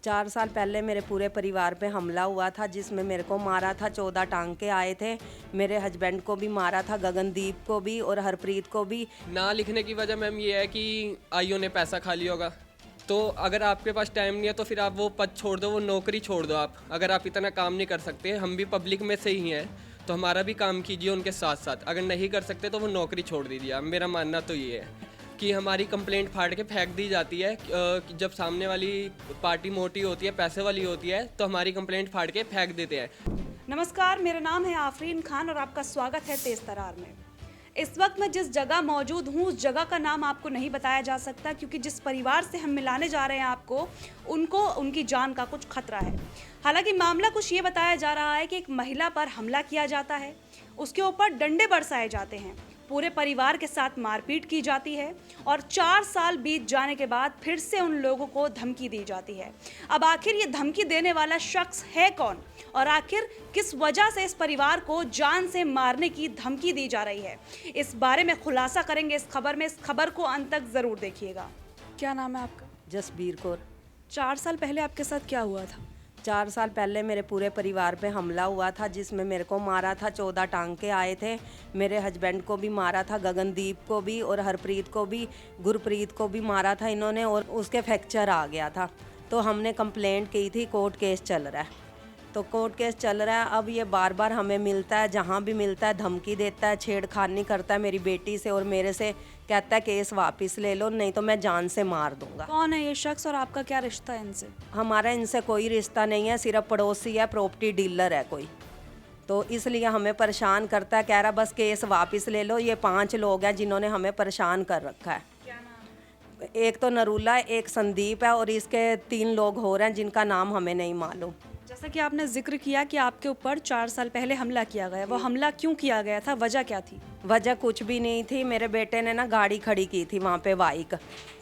4 साल पहले मेरे पूरे परिवार पे हमला हुआ था, जिसमें मेरे को मारा था। 14 टांके आए थे। मेरे हस्बैंड को भी मारा था, गगनदीप को भी और हरप्रीत को भी। ना लिखने की वजह मैम ये है कि आईओ ने पैसा खा लिया होगा। तो अगर आपके पास टाइम नहीं है तो फिर आप वो पद छोड़ दो, वो नौकरी छोड़ दो। आप अगर आप इतना काम नहीं कर सकते, हम भी पब्लिक में से ही हैं, तो हमारा भी काम कीजिए उनके साथ साथ। अगर नहीं कर सकते तो वो नौकरी छोड़ दीजिए। आप, मेरा मानना तो ये है कि हमारी कंप्लेंट फाड़ के फेंक दी जाती है। कि जब सामने वाली पार्टी मोटी होती है, पैसे वाली होती है, तो हमारी कंप्लेंट फाड़ के फेंक देते हैं। नमस्कार, मेरा नाम है आफरीन खान और आपका स्वागत है तेज तरार में। इस वक्त मैं जिस जगह मौजूद हूँ उस जगह का नाम आपको नहीं बताया जा सकता, क्योंकि जिस परिवार से हम मिलाने जा रहे हैं आपको, उनको उनकी जान का कुछ खतरा है। हालांकि मामला कुछ ये बताया जा रहा है कि एक महिला पर हमला किया जाता है, उसके ऊपर डंडे बरसाए जाते हैं, पूरे परिवार के साथ मारपीट की जाती है और 4 साल बीत जाने के बाद फिर से उन लोगों को धमकी दी जाती है। अब आखिर ये धमकी देने वाला शख्स है कौन और आखिर किस वजह से इस परिवार को जान से मारने की धमकी दी जा रही है, इस बारे में खुलासा करेंगे इस खबर में। इस खबर को अंत तक ज़रूर देखिएगा। क्या नाम है आपका? जसबीर कौर। 4 साल पहले आपके साथ क्या हुआ था? 4 साल पहले मेरे पूरे परिवार पे हमला हुआ था, जिसमें मेरे को मारा था। 14 टांके आए थे। मेरे हस्बैंड को भी मारा था, गगनदीप को भी और हरप्रीत को भी, गुरप्रीत को भी मारा था इन्होंने, और उसके फ्रैक्चर आ गया था। तो हमने कंप्लेंट की थी, कोर्ट केस चल रहा है। तो कोर्ट केस चल रहा है। अब ये बार बार हमें मिलता है, जहाँ भी मिलता है धमकी देता है, छेड़खानी करता है मेरी बेटी से और मेरे से। कहता है केस वापस ले लो, नहीं तो मैं जान से मार दूंगा। कौन है ये शख्स और आपका क्या रिश्ता है इनसे? हमारा इनसे कोई रिश्ता नहीं है, सिर्फ पड़ोसी है, प्रॉपर्टी डीलर है कोई। तो इसलिए हमें परेशान करता है, कह रहा बस केस वापस ले लो। ये 5 लोग हैं जिन्होंने हमें परेशान कर रखा है। क्या नाम है? एक तो नरूला है, एक संदीप है और इसके 3 लोग हो रहे हैं जिनका नाम हमें नहीं मालूम। जैसा कि आपने जिक्र किया कि आपके ऊपर 4 साल पहले हमला किया गया, वो हमला क्यों किया गया था, वजह क्या थी? वजह कुछ भी नहीं थी। मेरे बेटे ने ना गाड़ी खड़ी की थी वहाँ पे बाइक,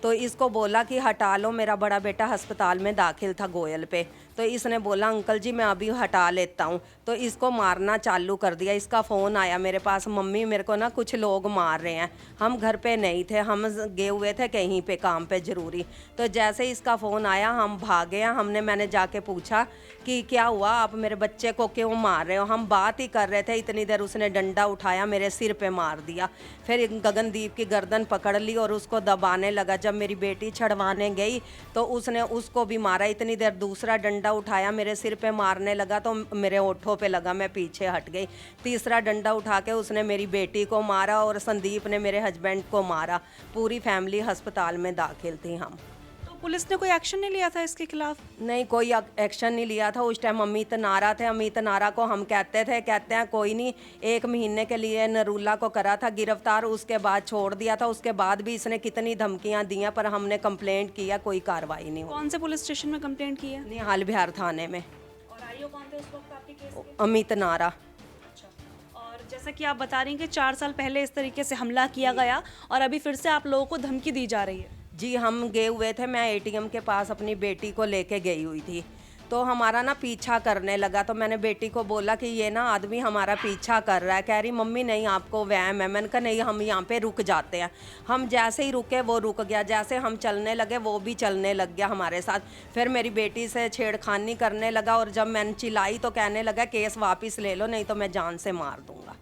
तो इसको बोला कि हटा लो। मेरा बड़ा बेटा अस्पताल में दाखिल था गोयल पे, तो इसने बोला अंकल जी मैं अभी हटा लेता हूँ। तो इसको मारना चालू कर दिया। इसका फ़ोन आया मेरे पास, मम्मी मेरे को ना कुछ लोग मार रहे हैं। हम घर पे नहीं थे, हम गए हुए थे कहीं पे काम पे ज़रूरी। तो जैसे इसका फ़ोन आया हम भागे हैं। मैंने जाके पूछा कि क्या हुआ, आप मेरे बच्चे को क्यों मार रहे हो? हम बात ही कर रहे थे, इतनी देर उसने डंडा उठाया मेरे सिर पे मार दिया। फिर गगनदीप की गर्दन पकड़ ली और उसको दबाने लगा। जब मेरी बेटी छड़वाने गई तो उसने उसको भी मारा। इतनी देर दूसरा डंडा उठाया मेरे सिर पे मारने लगा, तो मेरे होठों पे लगा, मैं पीछे हट गई। तीसरा डंडा उठा के उसने मेरी बेटी को मारा और संदीप ने मेरे हस्बैंड को मारा। पूरी फैमिली अस्पताल में दाखिल थी हम। तो पुलिस ने कोई एक्शन नहीं लिया था इसके खिलाफ? नहीं, कोई एक्शन नहीं लिया था। उस टाइम अमित नारा थे। अमित नारा को हम कहते हैं कोई नहीं। 1 महीने के लिए नरूला को करा था गिरफ्तार, उसके बाद छोड़ दिया था। उसके बाद भी इसने कितनी धमकियां दी हैं, पर हमने कंप्लेंट किया, कोई कार्रवाई नहीं हुई। कौन से पुलिस स्टेशन में कंप्लेंट की है? निहाल बिहार थाने में। और आईओ कौन थे उस वक्त आपके केस के? अमित नारा। अच्छा। और जैसा कि आप बता रही हैं कि 4 साल पहले इस तरीके से हमला किया गया और अभी फिर से आप लोगों को धमकी दी जा रही है। जी, हम गए हुए थे, मैं एटीएम के पास अपनी बेटी को लेके गई हुई थी। तो हमारा ना पीछा करने लगा। तो मैंने बेटी को बोला कि ये ना आदमी हमारा पीछा कर रहा है। कह रही मम्मी नहीं आपको वहम है। मैंने कहा नहीं, हम यहाँ पे रुक जाते हैं। हम जैसे ही रुके वो रुक गया, जैसे हम चलने लगे वो भी चलने लग गया हमारे साथ। फिर मेरी बेटी से छेड़खानी करने लगा और जब मैंने चिल्लाई तो कहने लगा केस वापस ले लो, नहीं तो मैं जान से मार दूंगा।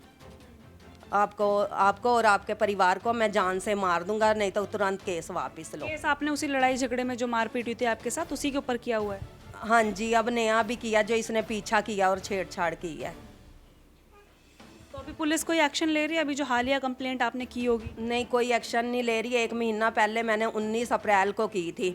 आपको और आपके परिवार को मैं जान से मार दूंगा, नहीं तो तुरंत केस वापस लो। केस आपने उसी लड़ाई झगड़े में जो मारपीट हुई थी आपके साथ, उसी के ऊपर किया हुआ है? हाँ जी, अब नया भी किया जो इसने पीछा किया और छेड़छाड़ की है। तो अभी पुलिस कोई एक्शन ले रही है? अभी जो हालिया कंप्लेंट आपने की होगी? नहीं, कोई एक्शन नहीं ले रही है। 1 महीना पहले मैंने 19 अप्रैल को की थी।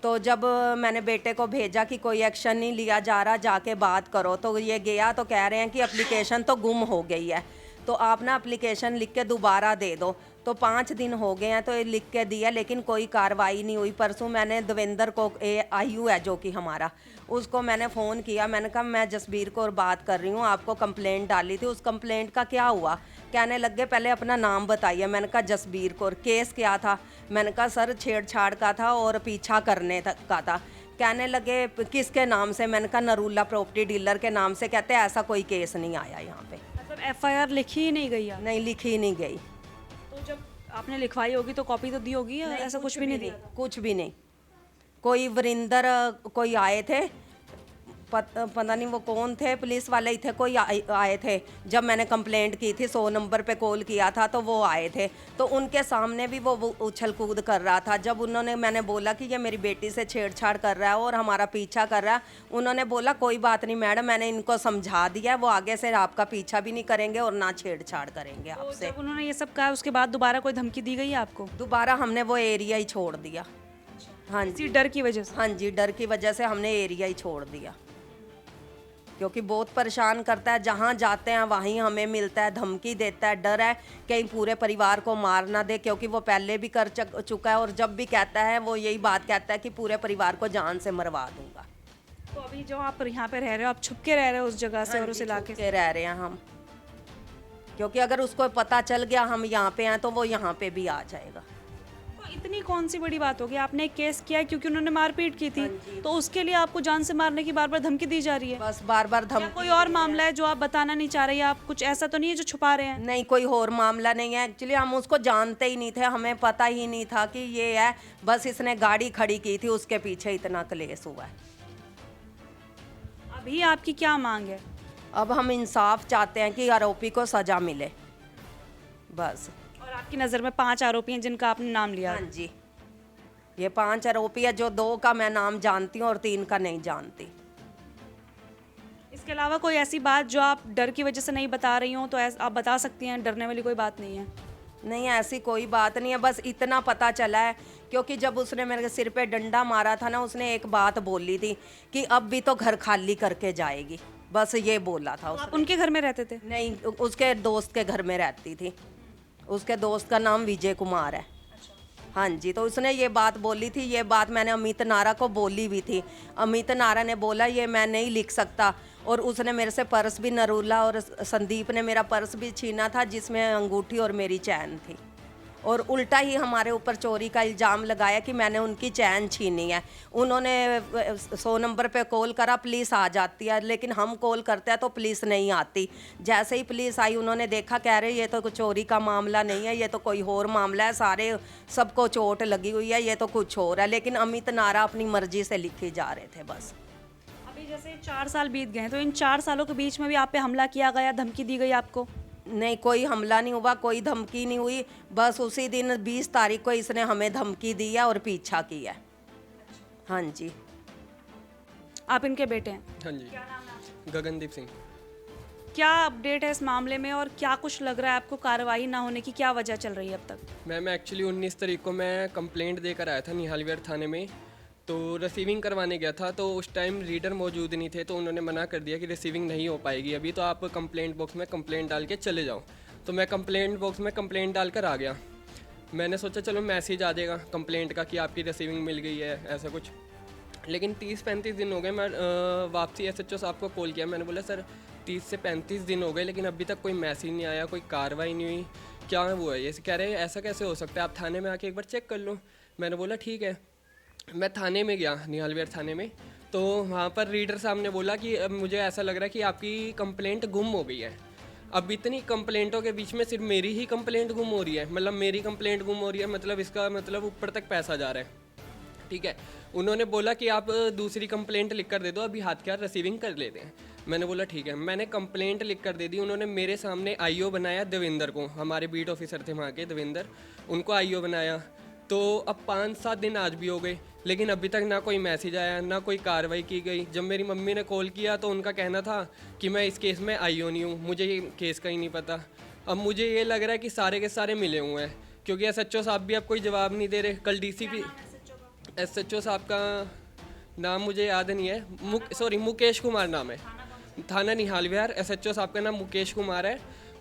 तो जब मैंने बेटे को भेजा कि कोई एक्शन नहीं लिया जा रहा, जाके बात करो, तो ये गया तो कह रहे हैं कि एप्लीकेशन तो गुम हो गई है, तो आप ना एप्लीकेशन लिख के दोबारा दे दो। तो 5 दिन हो गए हैं, तो ये लिख के दिया लेकिन कोई कार्रवाई नहीं हुई। परसों मैंने देवेंद्र को, आयु है जो कि हमारा, उसको मैंने फ़ोन किया। मैंने कहा मैं जसबीर को और बात कर रही हूँ, आपको कंप्लेंट डाली थी, उस कंप्लेंट का क्या हुआ? कहने लग गए पहले अपना नाम बताइए। मैंने कहा जसबीर कौर। केस क्या था? मैंने कहा सर छेड़छाड़ का था और पीछा करने का था। कहने लगे किसके नाम से? मैंने कहा नरूला प्रॉपर्टी डीलर के नाम से। कहते ऐसा कोई केस नहीं आया यहाँ पे। मतलब एफआईआर लिखी ही नहीं गई? नहीं, लिखी नहीं गई। तो जब आपने लिखवाई होगी तो कॉपी तो दी होगी या ऐसा कुछ भी नहीं दी? कुछ भी नहीं, कोई वरिंदर कोई आए थे, पता नहीं वो कौन थे, पुलिस वाले ही थे, कोई आए थे। जब मैंने कंप्लेंट की थी 100 नंबर पे कॉल किया था तो वो आए थे, तो उनके सामने भी वो उछल कूद कर रहा था। जब उन्होंने, मैंने बोला कि ये मेरी बेटी से छेड़छाड़ कर रहा है और हमारा पीछा कर रहा है, उन्होंने बोला कोई बात नहीं मैडम, मैंने इनको समझा दिया, वो आगे से आपका पीछा भी नहीं करेंगे और ना छेड़छाड़ करेंगे तो आपसे। जब उन्होंने ये सब कहा उसके बाद दोबारा कोई धमकी दी गई है आपको दोबारा हमने वो एरिया ही छोड़ दिया। हाँ इसी जी, डर की वजह से? हाँ जी, डर की वजह से हमने एरिया ही छोड़ दिया, क्योंकि बहुत परेशान करता है। जहाँ जाते हैं वहीं हमें मिलता है, धमकी देता है, डर है कहीं पूरे परिवार को मार ना दे, क्योंकि वो पहले भी कर चुका है और जब भी कहता है वो यही बात कहता है कि पूरे परिवार को जान से मरवा दूंगा। तो अभी जो आप यहाँ पे रह रहे हो, आप छुप के रह रहे हो उस जगह से और उस इलाके से? के रह रहे हैं हम, क्योंकि अगर उसको पता चल गया हम यहाँ पे हैं तो वो यहाँ पे भी आ जाएगा। तो इतनी कौन सी बड़ी बात होगी, आपने एक केस किया है क्योंकि उन्होंने मारपीट की थी, तो उसके लिए आपको जान से मारने की बार बार धमकी दी जा रही है? बस बार बार या कोई और मामला है जो आप बताना नहीं चाह रहे, या आप कुछ ऐसा तो नहीं है जो छुपा रहे हैं? नहीं, कोई और मामला नहीं है। एक्चुअली हम उसको जानते ही नहीं थे, हमें पता ही नहीं था कि ये है, बस इसने गाड़ी खड़ी की थी, उसके पीछे इतना क्लेश हुआ है। अभी आपकी क्या मांग है? अब हम इंसाफ चाहते हैं कि आरोपी को सजा मिले, बस। और आपकी नज़र में 5 आरोपी हैं जिनका आपने नाम लिया? हाँ जी, ये 5 आरोपी है, जो 2 का मैं नाम जानती हूँ और 3 का नहीं जानती। इसके अलावा कोई ऐसी बात जो आप डर की वजह से नहीं बता रही हो तो आप बता सकती हैं, डरने वाली कोई बात नहीं है? नहीं, ऐसी कोई बात नहीं है, बस इतना पता चला है क्योंकि जब उसने मेरे सिर पे डंडा मारा था ना, उसने एक बात बोली थी कि अब भी तो घर खाली करके जाएगी, बस ये बोला था तो उसने। आप उनके घर में रहते थे? नहीं, उसके दोस्त के घर में रहती थी। उसके दोस्त का नाम विजय कुमार है। हाँ जी, तो उसने ये बात बोली थी, ये बात मैंने अमित नारा को बोली भी थी। अमित नारा ने बोला ये मैं नहीं लिख सकता, और उसने मेरे से पर्स भी, नरूला और संदीप ने मेरा पर्स भी छीना था जिसमें अंगूठी और मेरी चैन थी, और उल्टा ही हमारे ऊपर चोरी का इल्ज़ाम लगाया कि मैंने उनकी चैन छीनी है। उन्होंने 100 नंबर पे कॉल करा, पुलिस आ जाती है, लेकिन हम कॉल करते हैं तो पुलिस नहीं आती। जैसे ही पुलिस आई उन्होंने देखा, कह रहे ये तो कुछ चोरी का मामला नहीं है, ये तो कोई और मामला है, सारे सबको चोट लगी हुई है, ये तो कुछ और है। लेकिन अमित नारा अपनी मर्जी से लिखे जा रहे थे बस। अभी जैसे 4 साल बीत गए हैं, तो इन 4 सालों के बीच में भी आप पे हमला किया गया, धमकी दी गई आपको? नहीं, कोई हमला नहीं हुआ, कोई धमकी नहीं हुई, बस उसी दिन 20 तारीख को इसने हमें धमकी दी है और पीछा किया है। हाँ जी। आप इनके बेटे हैं? हाँ जी, क्या नाम है आपका? गगनदीप सिंह। क्या अपडेट है इस मामले में, और क्या कुछ लग रहा है आपको, कार्रवाई ना होने की क्या वजह चल रही है अब तक? मैम एक्चुअली 19 तारीख को मैं कंप्लेंट देकर आया था निहाल विहार थाने में, तो रिसीविंग करवाने गया था, तो उस टाइम रीडर मौजूद नहीं थे, तो उन्होंने मना कर दिया कि रिसीविंग नहीं हो पाएगी अभी, तो आप कंप्लेंट बॉक्स में कंप्लेंट डाल के चले जाओ। तो मैं कंप्लेंट बॉक्स में कंप्लेंट डालकर आ गया। मैंने सोचा चलो मैसेज आ जाएगा कंप्लेंट का कि आपकी रिसीविंग मिल गई है, ऐसा कुछ। लेकिन 30-35 दिन हो गए, मैं वापसी SHO साहब को कॉल किया, मैंने बोला सर 30 से 35 दिन हो गए लेकिन अभी तक कोई मैसेज नहीं आया, कोई कार्रवाई नहीं हुई, क्या वो है ये? कह रहे हैं ऐसा कैसे हो सकता है, आप थाने में आके एक बार चेक कर लो। मैंने बोला ठीक है। मैं थाने में गया, निहाल विहार थाने में, तो वहाँ पर रीडर साहब ने बोला कि अब मुझे ऐसा लग रहा है कि आपकी कंप्लेंट गुम हो गई है। अब इतनी कंप्लेंटों के बीच में सिर्फ मेरी ही कंप्लेंट गुम हो रही है, मतलब मेरी कंप्लेंट गुम हो रही है, मतलब इसका मतलब ऊपर तक पैसा जा रहा है। ठीक है, उन्होंने बोला कि आप दूसरी कंप्लेंट लिख कर दे दो, अभी हाथ के हाथ रिसीविंग कर लेते हैं। मैंने बोला ठीक है, मैंने कंप्लेंट लिख कर दे दी। उन्होंने मेरे सामने IO बनाया देवेंद्र को, हमारे बीट ऑफिसर थे वहाँ के देवेंद्र, उनको IO बनाया। तो अब 5-7 दिन आज भी हो गए लेकिन अभी तक ना कोई मैसेज आया, ना कोई कार्रवाई की गई। जब मेरी मम्मी ने कॉल किया तो उनका कहना था कि मैं इस केस में IO नहीं हूँ, मुझे ये केस का ही नहीं पता। अब मुझे ये लग रहा है कि सारे के सारे मिले हुए हैं, क्योंकि SHO साहब भी अब कोई जवाब नहीं दे रहे। कल DCP SHO साहब का नाम मुझे याद नहीं है, मुकेश कुमार नाम है, थाना निहाल विहार। SHO साहब का नाम मुकेश कुमार है।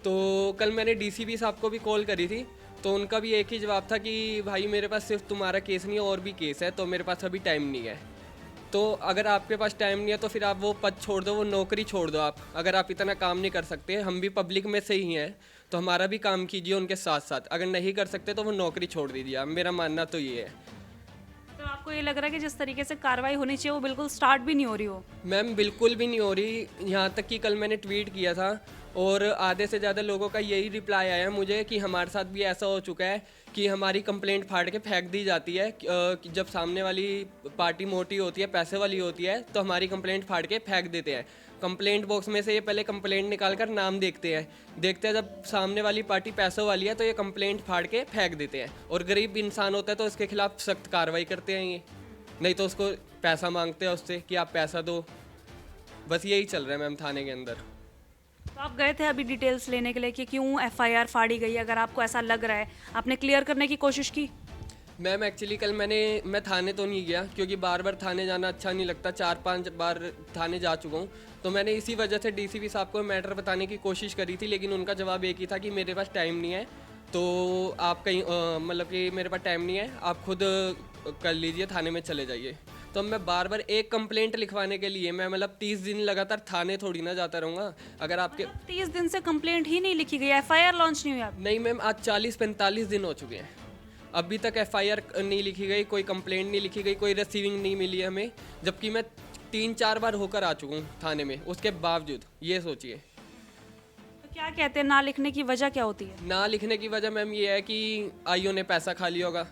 तो कल मैंने DCP साहब को भी कॉल करी थी, तो उनका भी एक ही जवाब था कि भाई मेरे पास सिर्फ तुम्हारा केस नहीं है, और भी केस है, तो मेरे पास अभी टाइम नहीं है। तो अगर आपके पास टाइम नहीं है तो फिर आप वो पद छोड़ दो, वो नौकरी छोड़ दो आप। अगर आप इतना काम नहीं कर सकते, हम भी पब्लिक में से ही हैं, तो हमारा भी काम कीजिए उनके साथ साथ। अगर नहीं कर सकते तो वो नौकरी छोड़ दीजिए आप, मेरा मानना तो ये है। तो आपको ये लग रहा है कि जिस तरीके से कार्रवाई होनी चाहिए वो बिल्कुल स्टार्ट भी नहीं हो रही हो? मैम बिल्कुल भी नहीं हो रही। यहाँ तक कि कल मैंने ट्वीट किया था और आधे से ज़्यादा लोगों का यही रिप्लाई आया है मुझे कि हमारे साथ भी ऐसा हो चुका है कि हमारी कंप्लेंट फाड़ के फेंक दी जाती है। कि जब सामने वाली पार्टी मोटी होती है, पैसे वाली होती है, तो हमारी कंप्लेंट फाड़ के फेंक देते हैं। कंप्लेंट बॉक्स में से ये पहले कंप्लेंट निकाल कर नाम देखते हैं जब सामने वाली पार्टी पैसों वाली है तो ये कंप्लेंट फाड़ के फेंक देते हैं। और गरीब इंसान होता है तो उसके खिलाफ सख्त कार्रवाई करते हैं ये, नहीं तो उसको पैसा मांगते हैं उससे कि आप पैसा दो। बस यही चल रहा है मैम थाने के अंदर। तो आप गए थे अभी डिटेल्स लेने के लिए कि क्यों एफआईआर फाड़ी गई, अगर आपको ऐसा लग रहा है, आपने क्लियर करने की कोशिश की? मैम एक्चुअली कल मैं थाने तो नहीं गया क्योंकि बार बार थाने जाना अच्छा नहीं लगता। 4-5 बार थाने जा चुका हूँ, तो मैंने इसी वजह से डीसीपी साहब को मैटर बताने की कोशिश करी थी, लेकिन उनका जवाब एक ही था कि मेरे पास टाइम नहीं है, तो आप कहीं मतलब कि मेरे पास टाइम नहीं है, आप खुद कर लीजिए, थाने में चले जाइए। तो मैं बार बार एक कंप्लेंट लिखवाने के लिए मैं मतलब 30 दिन लगातार थाने थोड़ी ना जाता रहूँगा। अगर आपके 30 दिन से कंप्लेंट ही नहीं लिखी गई, एफआईआर लॉन्च नहीं हुई आप? नहीं मैम, आज 40-45 दिन हो चुके हैं, अभी तक एफआईआर नहीं लिखी गई, कोई कंप्लेंट नहीं लिखी गई, कोई रिसीविंग नहीं मिली हमें, जबकि मैं 3-4 बार होकर आ चुका हूँ थाने में, उसके बावजूद। ये सोचिए। तो क्या कहते हैं, ना लिखने की वजह क्या होती है? ना लिखने की वजह मैम ये है कि आईओ ने पैसा खा लिया होगा।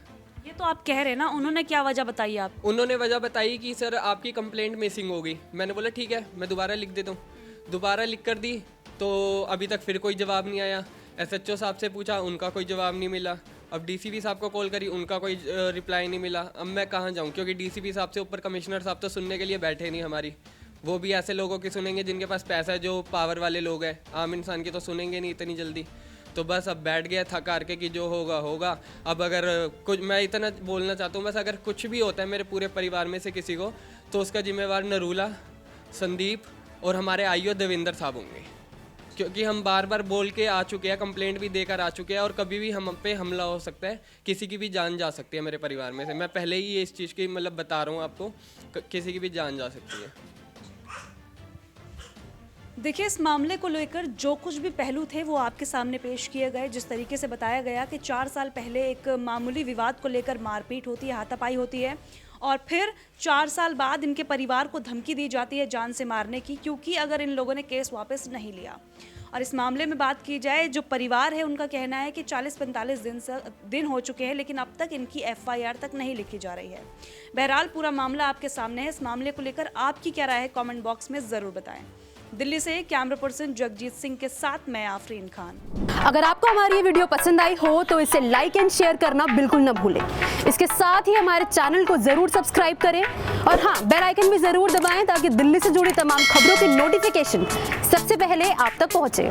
ये तो आप कह रहे हैं ना, उन्होंने क्या वजह बताई आप? उन्होंने वजह बताई कि सर आपकी कंप्लेंट मिसिंग हो गई। मैंने बोला ठीक है, मैं दोबारा लिख देता हूँ। दोबारा लिख कर दी तो अभी तक फिर कोई जवाब नहीं आया। एसएचओ साहब से पूछा, उनका कोई जवाब नहीं मिला। अब डीसीपी साहब को कॉल करी, उनका कोई रिप्लाई नहीं मिला। अब मैं कहाँ जाऊँ, क्योंकि डीसीपी साहब से ऊपर कमिश्नर साहब तो सुनने के लिए बैठे नहीं हमारी। वो भी ऐसे लोगों की सुनेंगे जिनके पास पैसा है, जो पावर वाले लोग हैं। आम इंसान की तो सुनेंगे नहीं इतनी जल्दी। तो बस अब बैठ गया थक हार के कि जो होगा होगा। अब अगर कुछ, मैं इतना बोलना चाहता हूँ बस, अगर कुछ भी होता है मेरे पूरे परिवार में से किसी को, तो उसका जिम्मेवार नरूला, संदीप और हमारे आईओ देवेंद्र साहब होंगे, क्योंकि हम बार बार बोल के आ चुके हैं, कंप्लेंट भी देकर आ चुके हैं, और कभी भी हम पे हमला हो सकता है, किसी की भी जान जा सकती है मेरे परिवार में से। मैं पहले ही ये इस चीज़ की मतलब बता रहा हूँ आपको, किसी की भी जान जा सकती है। देखिए, इस मामले को लेकर जो कुछ भी पहलू थे वो आपके सामने पेश किए गए। जिस तरीके से बताया गया कि 4 साल पहले एक मामूली विवाद को लेकर मारपीट होती है, हाथापाई होती है, और फिर 4 साल बाद इनके परिवार को धमकी दी जाती है जान से मारने की, क्योंकि अगर इन लोगों ने केस वापस नहीं लिया। और इस मामले में बात की जाए, जो परिवार है उनका कहना है कि 40-45 दिन हो चुके हैं, लेकिन अब तक इनकी एफआईआर तक नहीं लिखी जा रही है। बहरहाल पूरा मामला आपके सामने है। इस मामले को लेकर आपकी क्या राय है, कमेंट बॉक्स में ज़रूर बताएं। दिल्ली से कैमरा पर्सन जगजीत सिंह के साथ मैं आफरीन खान। अगर आपको हमारी ये वीडियो पसंद आई हो तो इसे लाइक एंड शेयर करना बिल्कुल न भूलें। इसके साथ ही हमारे चैनल को जरूर सब्सक्राइब करें, और हाँ, बेल आइकन भी जरूर दबाएं ताकि दिल्ली से जुड़ी तमाम खबरों की नोटिफिकेशन सबसे पहले आप तक पहुंचे।